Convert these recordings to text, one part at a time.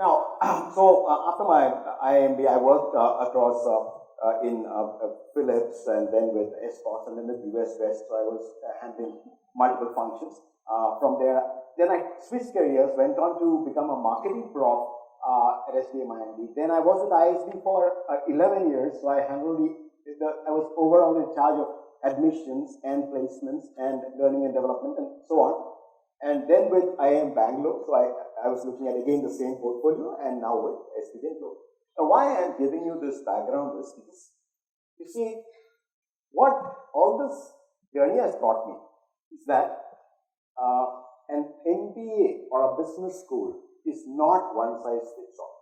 Now, after my IMB, I worked across in Philips and then with Escorts and then with US West. So I was handling multiple functions. From there, then I switched careers, went on to become a marketing prof at SDM IMB. Then I was with ISB for 11 years. So I handled I was overall in charge of admissions and placements and learning and development and so on. And then with IIM Bangalore, so I was looking at again the same portfolio and now with SDM Global. Now why I am giving you this background is because, you see, what all this journey has taught me is that an MBA or a business school is not one size fits all.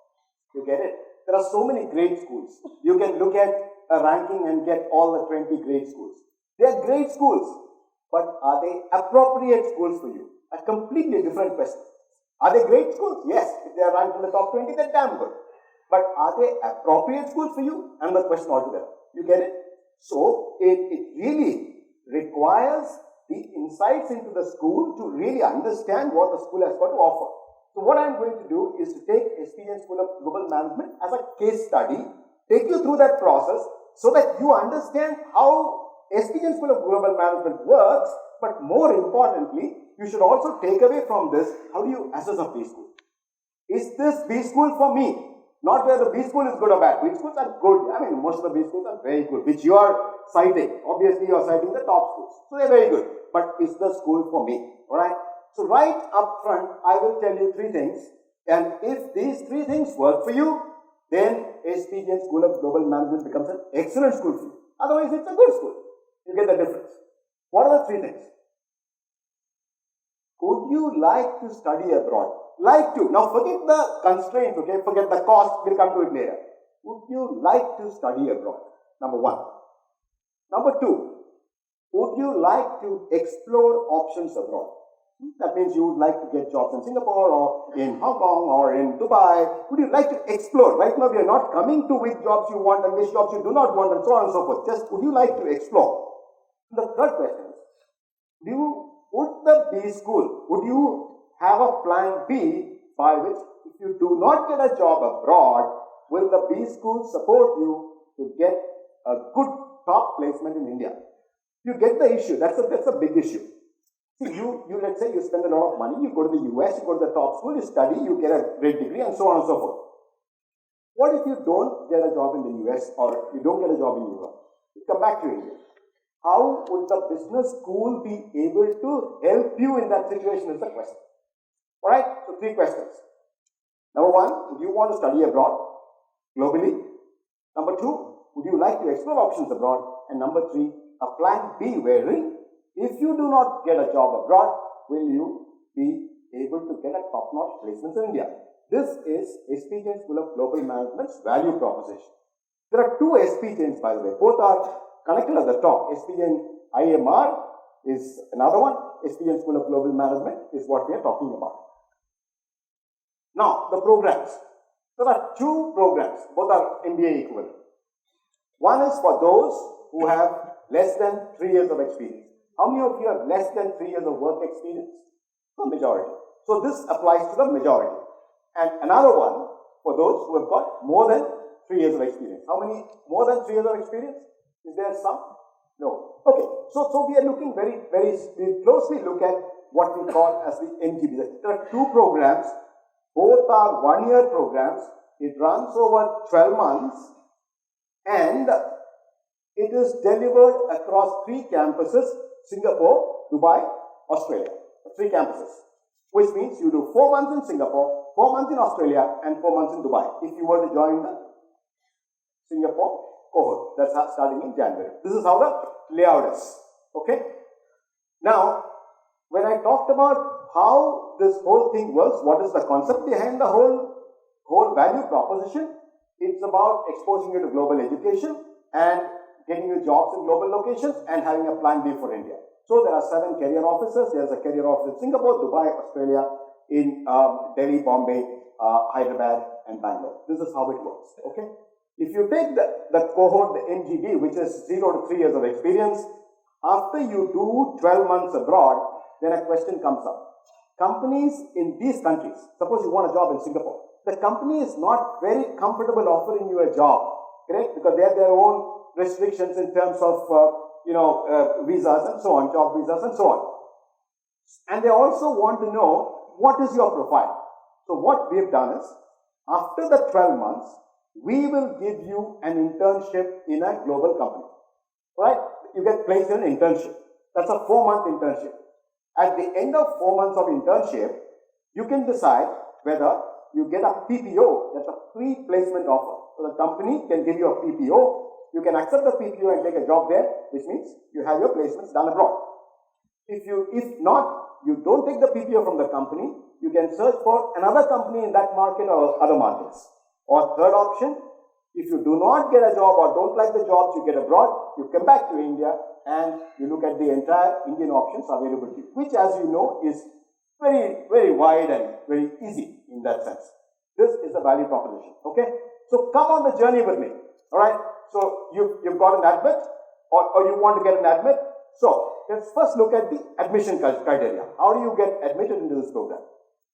You get it? There are so many great schools. You can look at a ranking and get all the 20 great schools. They are great schools, but are they appropriate schools for you? A completely different question. Are they great schools? Yes. If they are ranked in the top 20, they're damn good. But are they appropriate schools for you? Another question altogether. You get it? So, it really requires the insights into the school to really understand what the school has got to offer. So, what I'm going to do is to take SPN School of Global Management as a case study, take you through that process so that you understand how SPN School of Global Management works, but more importantly, you should also take away from this, how do you assess a B school? Is this B school for me? Not where the B school is good or bad. B schools are good. I mean, most of the B schools are very good, which you are citing. Obviously, you are citing the top schools. So, they are very good. But is the school for me? Alright? So, right up front, I will tell you 3 things. And if these 3 things work for you, then SPN School of Global Management becomes an excellent school for you. Otherwise, it's a good school. You get the difference. What are the 3 things? Would you like to study abroad? Like to. Now forget the constraints, okay? Forget the cost. We'll come to it later. Would you like to study abroad? Number 1. Number 2. Would you like to explore options abroad? That means you would like to get jobs in Singapore or in Hong Kong or in Dubai. Would you like to explore? Right now we are not coming to which jobs you want and which jobs you do not want and so on and so forth. Just would you like to explore? The third question is, would the B school, would you have a plan B by which if you do not get a job abroad, will the B school support you to get a good top placement in India? You get the issue. That's a big issue. See, you let's say you spend a lot of money, you go to the US, you go to the top school, you study, you get a great degree and so on and so forth. What if you don't get a job in the US or you don't get a job in Europe? You come back to India. How would the business school be able to help you in that situation is the question. Alright, so 3 questions. Number 1, would you want to study abroad globally? Number 2, would you like to explore options abroad? And number 3, a plan B wherein if you do not get a job abroad, will you be able to get a top-notch placement in India? This is SP Jain School of Global Management's value proposition. There are 2 SP Jains, by the way. Both are connected at the top. SP Jain IMR is another one. SP Jain School of Global Management is what we are talking about. Now, the programs. There are 2 programs. Both are MBA equivalent. One is for those who have less than 3 years of experience. How many of you have less than 3 years of work experience? The majority. So, this applies to the majority. And another one for those who have got more than 3 years of experience. How many more than 3 years of experience? Is there some? No. Okay. So we are looking we closely look at what we call as the MGB. There are 2 programs. Both are 1-year programs. It runs over 12 months and it is delivered across 3 campuses: Singapore, Dubai, Australia. 3 campuses. Which means you do 4 months in Singapore, 4 months in Australia and 4 months in Dubai. If you were to join the Singapore cohort, that's starting in January. This is how the layout is. Okay. Now, when I talked about how this whole thing works, what is the concept behind the whole value proposition? It's about exposing you to global education and getting you jobs in global locations and having a plan B for India. So there are 7 career offices. There's a career office in Singapore, Dubai, Australia, in Delhi, Bombay, Hyderabad and Bangalore. This is how it works. Okay. If you take the cohort, the MGB, which is 0 to 3 years of experience, after you do 12 months abroad, then a question comes up. Companies in these countries, suppose you want a job in Singapore, the company is not very comfortable offering you a job, correct? Because they have their own restrictions in terms of, visas and so on, job visas and so on. And they also want to know what is your profile. So what we have done is, after the 12 months, we will give you an internship in a global company, right? You get placed in an internship. That's a 4-month internship. At the end of 4 months of internship, you can decide whether you get a PPO, that's a pre-placement offer. So the company can give you a PPO. You can accept the PPO and take a job there, which means you have your placements done abroad. If not, you don't take the PPO from the company, you can search for another company in that market or other markets. Or third option, if you do not get a job or don't like the jobs you get abroad, you come back to India and you look at the entire Indian options available to you, which, as you know, is very, very wide and very easy in that sense. This is a value proposition, okay? So come on the journey with me, all right? So you've got an admit or you want to get an admit. So let's first look at the admission criteria. How do you get admitted into this program?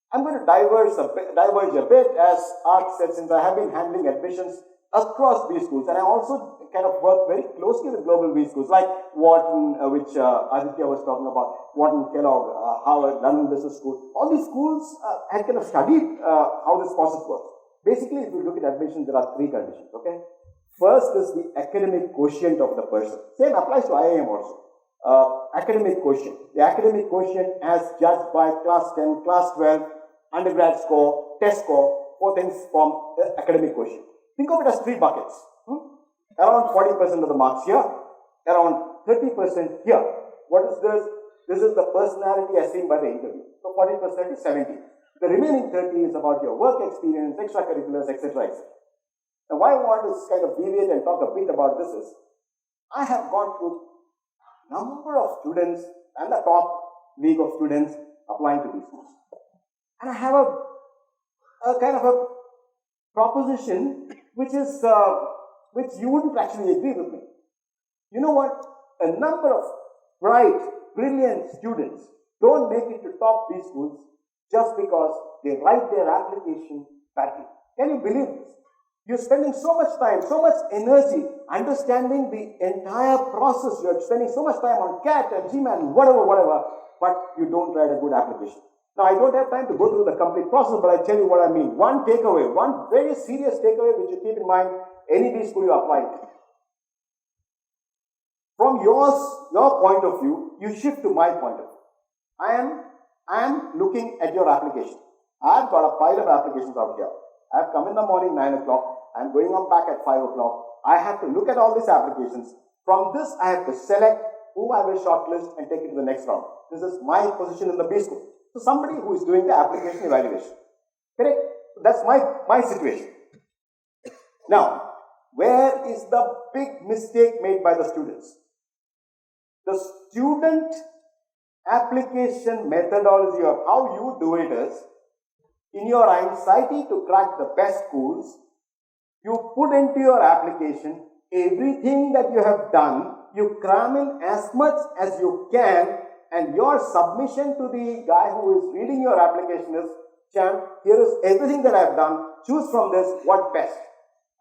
I'm going to diverge a bit, as Art said, since I have been handling admissions across B schools, and I also kind of work very closely with global B schools like Wharton, which Aditya was talking about, Wharton, Kellogg, Harvard, London Business School. All these schools had kind of studied how this process works. Basically, if you look at admissions, there are 3 conditions, okay? First is the academic quotient of the person. Same applies to IIM also. Academic quotient. The academic quotient as judged by class 10, class 12, undergrad score, test score, 4 things from the academic quotient. Think of it as 3 buckets. Around 40% of the marks here, around 30% here. What is this? This is the personality as seen by the interview. So 40% is 70. The remaining 30 is about your work experience, extracurriculars, etc. etc. Now, why I want to kind of deviate and talk a bit about this is, I have gone through a number of students and the top league of students applying to these schools. And I have a kind of a proposition which is which you wouldn't actually agree with me. You know what? A number of bright, brilliant students don't make it to top these schools just because they write their application badly. Can you believe this? You're spending so much time, so much energy understanding the entire process. You're spending so much time on CAT and GMAT and whatever, but you don't write a good application. Now, I don't have time to go through the complete process, but I'll tell you what I mean. One takeaway, one very serious takeaway which you keep in mind any B school you apply to. From your point of view, you shift to my point of view. I am looking at your application. I've got a pile of applications out here. I've come in the morning 9 o'clock. I'm going on back at 5 o'clock. I have to look at all these applications. From this, I have to select who I will shortlist and take it to the next round. This is my position in the B school. So somebody who is doing the application evaluation. Correct? That's my situation. Now, where is the big mistake made by the students? The student application methodology of how you do it is, in your anxiety to crack the best schools, you put into your application everything that you have done, you cram in as much as you can, and your submission to the guy who is reading your application is, Chan, here is everything that I have done, choose from this what best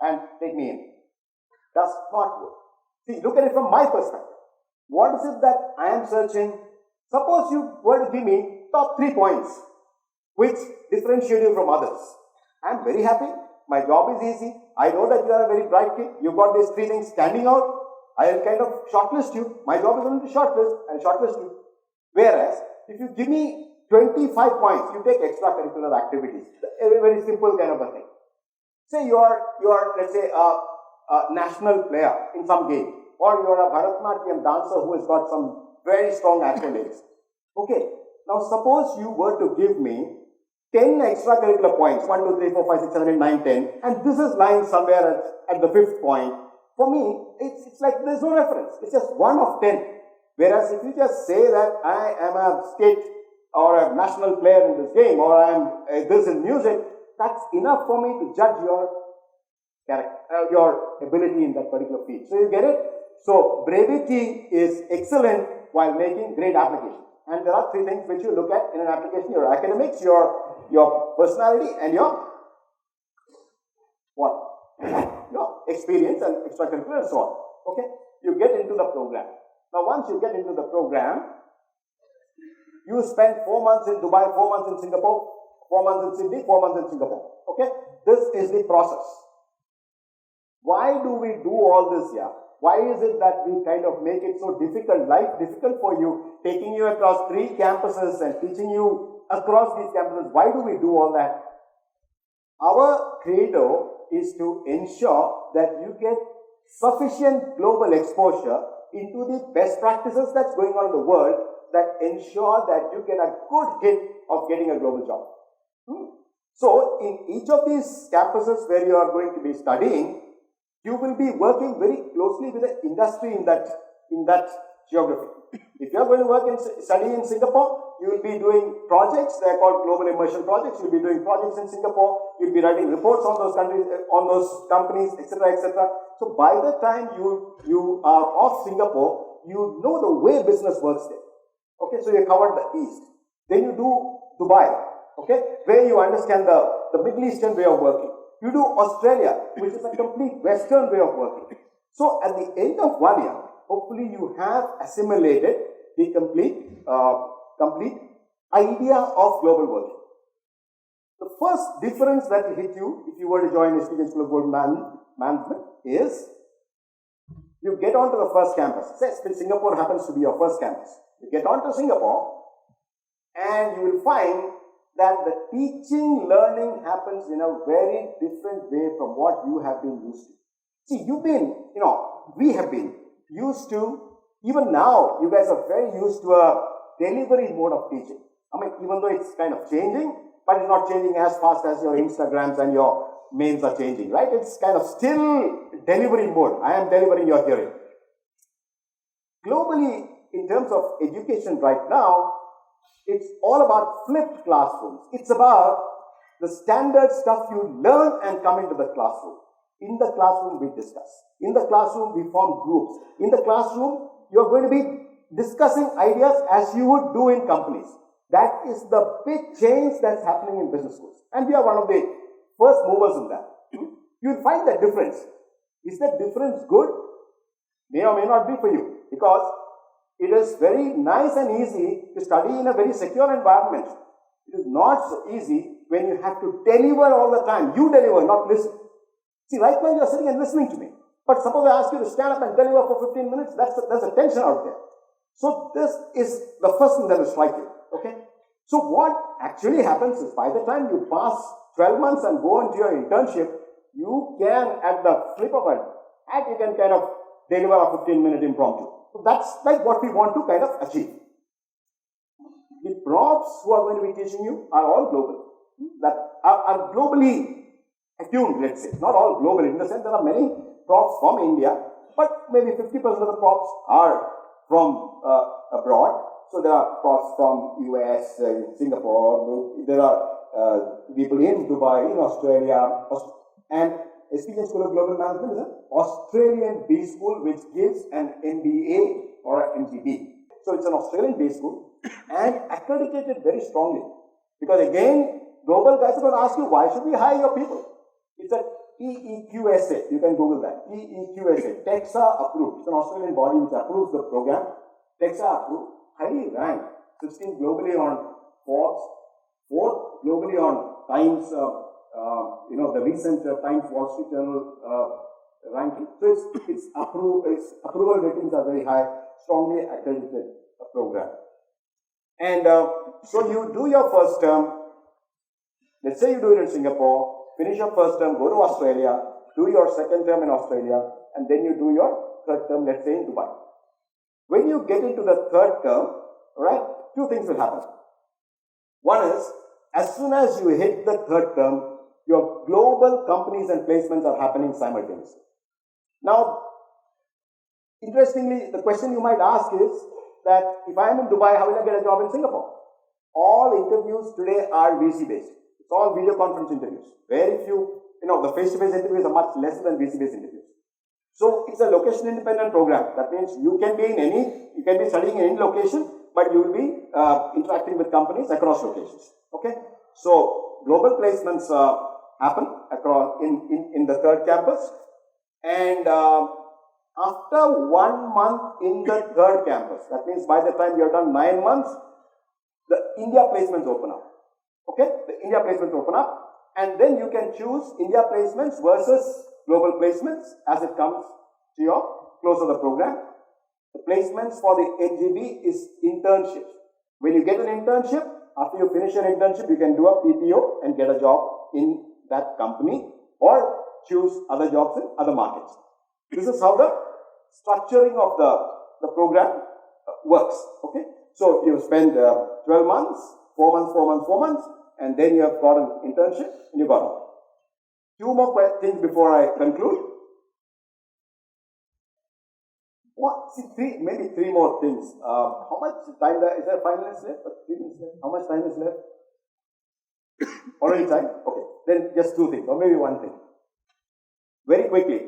and take me in. Does not work. See, look at it from my perspective. What is it that I am searching? Suppose you were to give me top 3 points which differentiate you from others. I am very happy. My job is easy. I know that you are a very bright kid. You've got these 3 things standing out. I will kind of shortlist you. My job is only to shortlist. I will shortlist you. Whereas, if you give me 25 points, you take extracurricular activities. A very simple kind of a thing. Say you are let's say a national player in some game, or you are a Bharatanatyam dancer who has got some very strong accolades. Okay, now suppose you were to give me 10 extracurricular points, 1, 2, 3, 4, 5, 6, 7, 8, 9, 10, and this is lying somewhere at the 5th point. For me, it's like there's no reference. It's just 1 of 10. Whereas if you just say that I am a state or a national player in this game, or I am this in music, that's enough for me to judge your character, your ability in that particular field. So you get it? So brevity is excellent while making great application. And there are 3 things which you look at in an application: your academics, your personality, and your your experience and extracurricular and so on. Okay, you get into the program. Now, once you get into the program, you spend 4 months in Dubai, 4 months in Singapore, 4 months in Sydney, 4 months in Singapore. Okay, this is the process. Why do we do all this here? Why is it that we kind of make it so difficult, life difficult for you, taking you across 3 campuses and teaching you across these campuses? Why do we do all that? Our credo is to ensure that you get sufficient global exposure into the best practices that's going on in the world that ensure that you get a good hit of getting a global job. So, in each of these campuses where you are going to be studying, you will be working very closely with the industry in that geography. If you are going to study in Singapore, you will be doing projects. They are called global immersion projects. You will be doing projects in Singapore. You will be writing reports on those countries, on those companies, etc., etc. So by the time you are off Singapore, you know the way business works there. Okay, so you covered the East. Then you do Dubai. Okay, where you understand the Middle Eastern way of working. You do Australia, which is a complete Western way of working. So at the end of 1 year, hopefully you have assimilated the complete idea of global working. The first difference that will hit you if you were to join Experience School of Global Management is you get onto the first campus. Say Singapore happens to be your first campus. You get onto Singapore and you will find that the teaching, learning happens in a very different way from what you have been used to. See, we have been used to, even now, you guys are very used to a delivery mode of teaching. I mean, even though it's kind of changing, but it's not changing as fast as your Instagrams and your mails are changing, right? It's kind of still delivery mode. I am delivering your hearing. Globally, in terms of education right now, it's all about flipped classrooms. It's about the standard stuff you learn and come into the classroom. In the classroom, we discuss. In the classroom, we form groups. In the classroom, you're going to be discussing ideas as you would do in companies. That is the big change that's happening in business schools. And we are one of the first movers in that. You'll find that difference. Is that difference good? May or may not be for you. Because it is very nice and easy to study in a very secure environment. It is not so easy when you have to deliver all the time. You deliver, not listen. See, right now you are sitting and listening to me. But suppose I ask you to stand up and deliver for 15 minutes, there's a tension out there. So this is the first thing that will strike you. Okay? So what actually happens is by the time you pass 12 months and go into your internship, you can, at the flip of a hat, you can kind of deliver a 15-minute impromptu. So that's like what we want to kind of achieve. The profs who are going to be teaching you are all global. That are globally attuned, let's say. Not all global, in the sense there are many profs from India, but maybe 50% of the profs are from abroad. So there are profs from US, Singapore, there are people in Dubai, in Australia, and Experience School of Global Management is an Australian B school which gives an MBA or an MBB. So it's an Australian B school and accredited very strongly. Because again, global guys are going to ask you, why should we hire your people? It's a TEQSA. You can Google that. TEQSA. TEXA approved. It's an Australian body which approves the program. TEXA approved. Highly ranked. 16th globally on Forbes. 4th globally on Times. The recent Times Wall Street Journal ranking. So its approval ratings are very high, strongly accredited program. And so you do your first term. Let's say you do it in Singapore, finish your first term, go to Australia, do your second term in Australia, and then you do your third term, let's say in Dubai. When you get into the third term, right, 2 things will happen. One is, as soon as you hit the third term, your global companies and placements are happening simultaneously. Now, interestingly, the question you might ask is that if I am in Dubai, how will I get a job in Singapore? All interviews today are VC based. It's all video conference interviews. Very few, the face-to-face interviews are much less than VC based interviews. So it's a location independent program. That means you can be studying in any location, but you will be interacting with companies across locations. Okay? So global placements happen across in the third campus. And after 1 month in the third campus, that means by the time you're done 9 months, the India placements open up. Okay, the India placements open up, and then you can choose India placements versus global placements as it comes to your close of the program. The placements for the NGB is internships. When you get an internship, after you finish your internship, you can do a PPO and get a job in that company or choose other jobs in other markets. This is how the structuring of the program works. Okay, so you spend 12 months, 4 months, 4 months, 4 months, and then you have got an internship and you got out. Two more things before I conclude. Maybe three more things. How much time is there? 5 minutes left? 3 minutes left? How much time is left? Already time? Okay. Then just two things, or maybe one thing. Very quickly.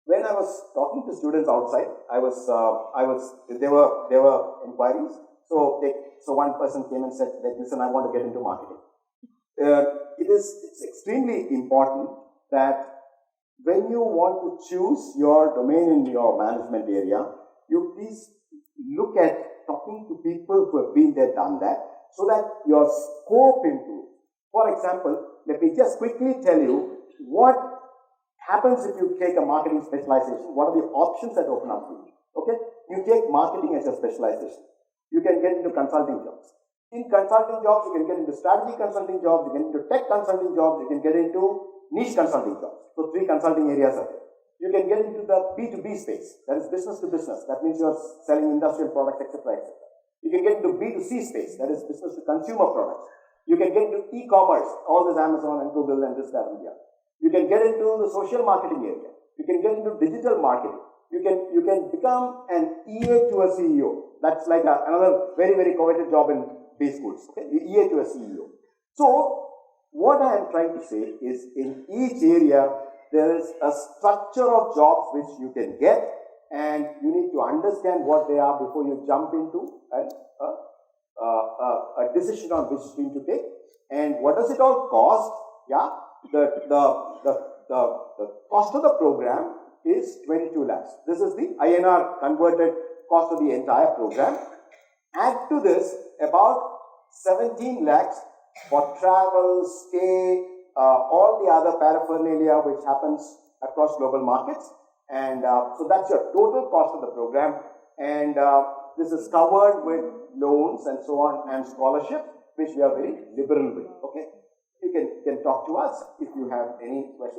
When I was talking to students outside, there were inquiries. So one person came and said, listen, I want to get into marketing. It's extremely important that when you want to choose your domain in your management area, you please look at talking to people who have been there, done that, so that your scope improves. For example, let me just quickly tell you what happens if you take a marketing specialization. What are the options that open up to you? Okay, you take marketing as a specialization. You can get into consulting jobs. In consulting jobs, you can get into strategy consulting jobs, you can get into tech consulting jobs, you can get into niche consulting jobs. So 3 consulting areas are there. You can get into the B2B space, that is business to business. That means you are selling industrial products, etc., etc. You can get into B2C space, that is business to consumer products. You can get into e-commerce, all this Amazon and Google and this, that, and the other. You can get into the social marketing area. You can get into digital marketing. You can become an EA to a CEO. That's like another very, very coveted job in B schools. Okay? EA to a CEO. So what I am trying to say is, in each area there is a structure of jobs which you can get, and you need to understand what they are before you jump into a decision on which stream to take. And what does it all cost? Yeah, the cost of the program is 22 lakhs. This is the INR converted cost of the entire program. Add to this about 17 lakhs for travel, stay, all the other paraphernalia which happens across global markets. And so that's your total cost of the program. And this is covered with loans and so on and scholarship, which we are very liberal with. Okay, you can talk to us if you have any questions.